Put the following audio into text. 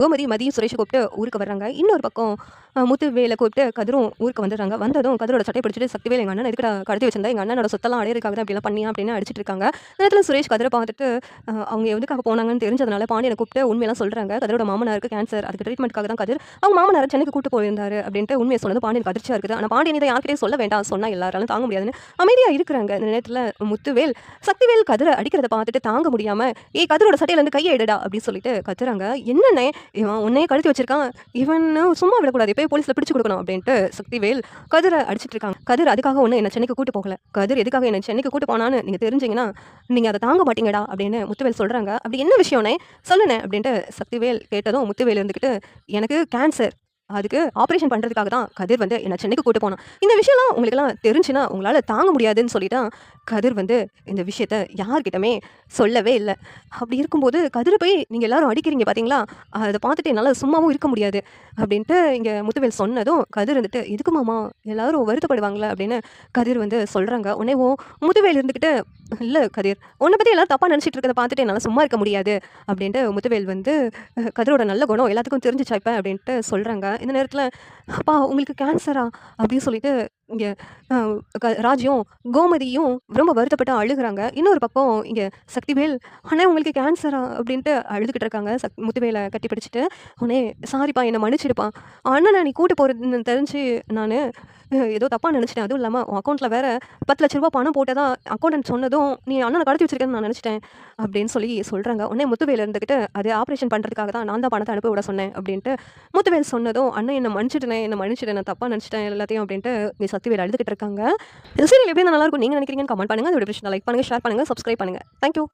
கோமதி மதியம் சுரேஷ கூப்பிட்டு ஊருக்கு வர்றாங்க. இன்னொரு பக்கம் முத்துவேல கூப்பிட்டு கதிரும் ஊருக்கு வந்துடுறாங்க. வந்ததும் கதிரோட சட்டைய பிடிச்சிட்டு, "சக்திவேல் எங்க அண்ணன எதுக்குடா கடத்தி வச்சிருந்தா? எங்க அண்ணனோட சொத்தெல்லாம் அடையறதுக்காக தான் இப்படிலாம் பண்ணியா?" அப்படின்னு அடிச்சிட்டு இருக்காங்க. இந்த நேரத்துல சுரேஷ் கதிர பார்த்துட்டு, அவங்க எதுக்காக போனாங்கன்னு தெரிஞ்சதுனால பாண்டியன கூப்பிட்டு உண்மையெல்லாம் சொல்றாங்க. கதிரோட மாமனாருக்கு கேன்சர். அதுக்கு ட்ரீட்மெண்ட்க்காக தான் கதிர் அவங்க மாமனார சென்னைக்கு கூட்டு போயிருந்தாரு அப்படின்ட்டு உண்மைய சொன்னது பாண்டியனுக்கு அதிர்ச்சியா இருக்குது. ஆனா பாண்டியன் இத யார்கிட்டயும் சொல்ல வேண்டாம். சொன்னா எல்லாராலும் தாங்க முடியாதுன்னு அமைதியா இருக்கிறாங்க. இந்த நேரத்துல முத்துவேல் சக்திவேல் கதிர அடிக்கிறத பார்த்துட்டு தாங்க முடியாம, "ஏய் கதிரோட சட்டையில இருந்து கைய எடுடா" அப்படின்னு சொல்லிட்டு கத்துறாங்க. "என்னண்ணே இவன் உன்னையே கடத்தி வச்சிருக்கான். இவன சும்மா விடக்கூடாது. இப்பயே போலீஸ்ல பிடிச்சு குடுக்கணும்" அப்படின்ட்டு சக்திவேல் கதிர அடிச்சிட்டு இருக்காங்க. கதிர் அதுக்காக ஒண்ணும் என்ன சென்னைக்கு கூட்டு போகல. கதிர் எதுக்காக என்ன சென்னைக்கு கூட்டு போனான்னு நீங்க தெரிஞ்சீங்கன்னா, நீங்க அத தாங்க மாட்டீங்கடா அப்படின்னு முத்துவேல் சொல்றாங்க. "அப்படி என்ன விஷயம்ண்ணே? சொல்லுண்ணே" அப்படின்ட்டு சக்திவேல் கேட்டதும் முத்துவேல் இருந்துகிட்டு, "எனக்கு கேன்சர். அதுக்கு ஆப்ரேஷன் பண்றதுக்காக தான் கதிர் வந்து என்ன சென்னைக்கு கூட்டு போனான். இந்த விஷயம்லாம் உங்களுக்கெல்லாம் தெரிஞ்சுனா உங்களால தாங்க முடியாதுன்னு" சொல்லிட்டான். கதிர் வந்து இந்த விஷயத்த யார்கிட்டயுமே சொல்லவே இல்ல. அப்படி இருக்கும்போது கதிர போய் நீங்க எல்லாரும் அடிக்கிறீங்க பார்த்தீங்களா? அத பார்த்துட்டு என்னால சும்மாவும் இருக்க முடியாது அப்படின்ட்டு இங்க முத்துவேல் சொன்னதும், கதிர் இருந்துட்டு, "எதுக்கு மாமா? எல்லாரும் வருத்தப்படுவாங்கல்ல" அப்படின்னு கதிர் வந்து சொல்றாங்க. உடனேவும் முத்துவேல் இருந்துகிட்டு, "இல்ல கதிர், உன்ன பத்தி எல்லாரும் தப்பா நெனச்சிட்டு இருக்கிறத பார்த்துட்டு என்னால சும்மா இருக்க முடியாது" அப்படின்ட்டு முத்துவேல் வந்து கதிரோட நல்ல குணம் எல்லாத்துக்கும் தெரிஞ்சுச்சா இப்ப அப்படின்ட்டு சொல்றாங்க. இந்த நேரத்துல, "அப்பா உங்களுக்கு கேன்சரா?" அப்படின்னு சொல்லிட்டு இங்க அ ராஜியும், கோமதியும் ரொம்ப வருத்தப்பட்டு அழுகுறாங்க. இன்னொரு பக்கம் இங்க சக்திவேல், "அண்ணே உங்களுக்கு கேன்சரா?" அப்படின்ட்டு அழுதுகிட்டு இருக்காங்க. முத்துவேல கட்டி பிடிச்சுட்டு, "அண்ணே சாரிப்பா என்ன மன்னிச்சிடுப்பா. அண்ணன நீ கூட்டு போறதுன்னு தெரிஞ்சு நானு ஏதோ தப்பா நெனச்சுட்டேன். அதுவும் இல்லாம உன் அக்கவுண்ட்ல வேற ரூ. 10,00,000 பணம் போட்டதா அக்கவுண்டன்ட் சொன்னதும், நீ அண்ணன கடத்தி வச்சிருக்கன்னு நான் நெனச்சுட்டேன்" அப்படின்னு சொல்லி சொல்றாங்க. உடனே முத்துவேல் இருந்துகிட்டு, "அது ஆப்ரேஷன் பண்றதுக்காக தான் நான் தான் பணத்த அனுப்பி விட சொன்னேன்" அப்படின்ட்டு முத்துவேல் சொன்னதும், "அண்ணே என்ன மன்னிச்சிடுண்ணே, என்ன மன்னிச்சிடு. நான் தப்பா நெனச்சுட்டேன் எல்லாத்தையும்" அப்படின்ட்டு இங்க சக்திவேல் அழுதுகிட்டு இருக்காங்க. இந்த சீரியல் எப்படி இருந்தா நல்லாருக்கும் நீங்க நெனைக்கிறீங்கன்னு கமெண்ட் பண்ணுங்க. அதோட விஷயத்த லைக் பண்ணுங்க, ஷேர் பண்ணுங்க, சப்ஸ்கிரைப் பண்ணுங்க. Thank you.